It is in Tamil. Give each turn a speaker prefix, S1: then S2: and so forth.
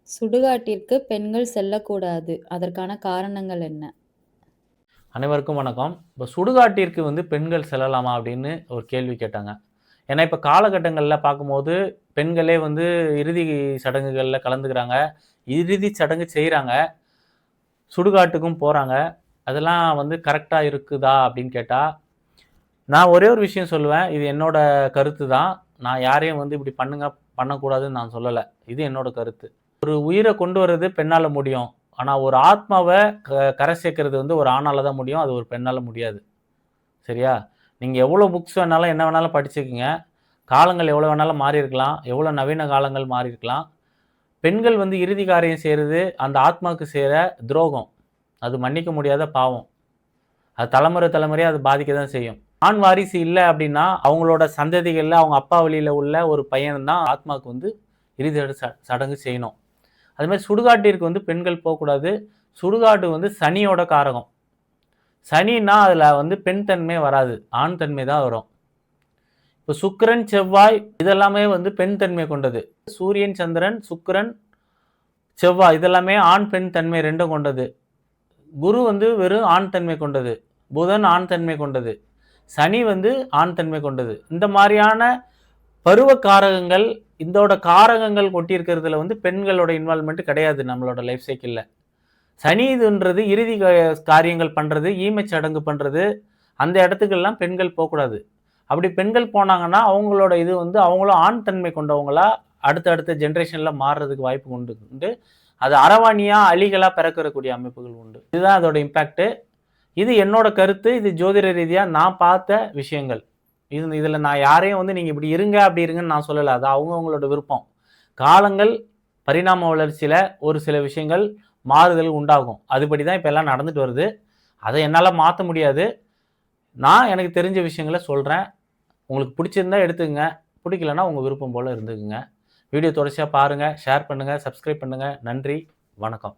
S1: சுடுகாட்டிற்கு பெண்கள் செல்லக்கூடாது. அதற்கான காரணங்கள் என்ன?
S2: அனைவருக்கும் வணக்கம். இப்போ சுடுகாட்டிற்கு பெண்கள் செல்லலாமா அப்படின்னு ஒரு கேள்வி கேட்டாங்க. ஏன்னா இப்போ காலகட்டங்கள்ல பார்க்கும்போது பெண்களே இறுதி சடங்குகள்ல கலந்துக்கிறாங்க. இறுதி சடங்கு செய்றாங்க. சுடுகாட்டுக்கும் போறாங்க. அதெல்லாம் கரெக்ட்டா இருக்குதா அப்படின்னு கேட்டா, நான் ஒரே ஒரு விஷயம் சொல்லுவேன். இது என்னோட கருத்து தான். நான் யாரையும் இப்படி பண்ணுங்க, பண்ணக்கூடாதுன்னு நான் சொல்லல. இது என்னோட கருத்து. ஒரு உயிர கொண்டு வர்றது பெண்ணால முடியும். ஆனா ஒரு ஆத்மாவ கரை சேர்க்கிறது ஒரு ஆணால தான் முடியும். அது ஒரு பெண்ணால முடியாது. சரியா? நீங்க எவ்வளோ புக்ஸ் வேணாலும், என்ன வேணாலும் படிச்சுக்கங்க. காலங்கள் எவ்வளோ வேணாலும் மாறியிருக்கலாம். எவ்வளோ நவீன காலங்கள் மாறியிருக்கலாம். பெண்கள் இறுதி காரியம் செய்றது அந்த ஆத்மாவுக்கு செய்ற துரோகம். அது மன்னிக்க முடியாத பாவம். அது தலைமுறை தலைமுறையா அது பாதிக்க தான் செய்யும். ஆண் வாரிசு இல்ல அப்படின்னா, அவங்களோட சந்ததிகள்ல அவங்க அப்பா வழியில உள்ள ஒரு பையன் தான் ஆத்மாவுக்கு இறுதி சடங்கு செய்யணும். அது மாதிரி சுடுகாட்டிற்கு பெண்கள் போகக்கூடாது. சுடுகாடு சனியோட காரகம். சனின்னா அதுல பெண் தன்மை வராது. ஆண் தன்மை தான் வரும். இப்போ சுக்கிரன், செவ்வாய் இதெல்லாமே பெண் தன்மை கொண்டது. சூரியன், சந்திரன், சுக்கிரன், செவ்வாய் இதெல்லாமே ஆண், பெண் தன்மை 2ம் கொண்டது. குரு வெறும் ஆண் தன்மை கொண்டது. புதன் ஆண் தன்மை கொண்டது. சனி ஆண் தன்மை கொண்டது. இந்த மாதிரியான பருவ காரகங்கள், இதோட காரகங்கள் கொட்டியிருக்கிறதுல பெண்களோட இன்வால்வ்மெண்ட் கிடையாது நம்மளோட லைஃப் சைக்கிள்ல. சனி இதுன்றது இறுதி காரியங்கள் பண்றது, ஈமச் சடங்கு பண்றது, அந்த இடத்துக்கெல்லாம் பெண்கள் போகக்கூடாது. அப்படி பெண்கள் போனாங்கன்னா அவங்களோட இது அவங்களும் ஆண் தன்மை கொண்டவங்களா அடுத்த ஜென்ரேஷன்ல மாறுறதுக்கு வாய்ப்பு உண்டு. அது அரவாணியா அலிகளா பிறக்கக்கூடிய அமைப்புகள் உண்டு. இதுதான் அதோட இம்பாக்ட். இது என்னோட கருத்து. இது ஜோதிட ரீதியா நான் பார்த்த விஷயங்கள். இதுல நான் யாரையும் நீங்க இப்படி இருங்க அப்படி இருங்கன்னு நான் சொல்லல. அது அவங்களோட விருப்பம். காலங்கள் பரிணாம வளர்ச்சியில ஒரு சில விஷயங்கள் மாறுதல் உண்டாகும். அதுபடி தான் இப்ப எல்லாம் நடந்துட்டு வருது. அதை என்னால மாற்ற முடியாது. நான் எனக்கு தெரிஞ்ச விஷயங்களை சொல்றேன். உங்களுக்கு பிடிச்சிருந்தா எடுத்துக்கங்க. பிடிக்கலன்னா உங்க விருப்பம் போல இருந்துக்குங்க. வீடியோ தொடர்ச்சியா பாருங்க, ஷேர் பண்ணுங்க, சப்ஸ்கிரைப் பண்ணுங்க. நன்றி, வணக்கம்.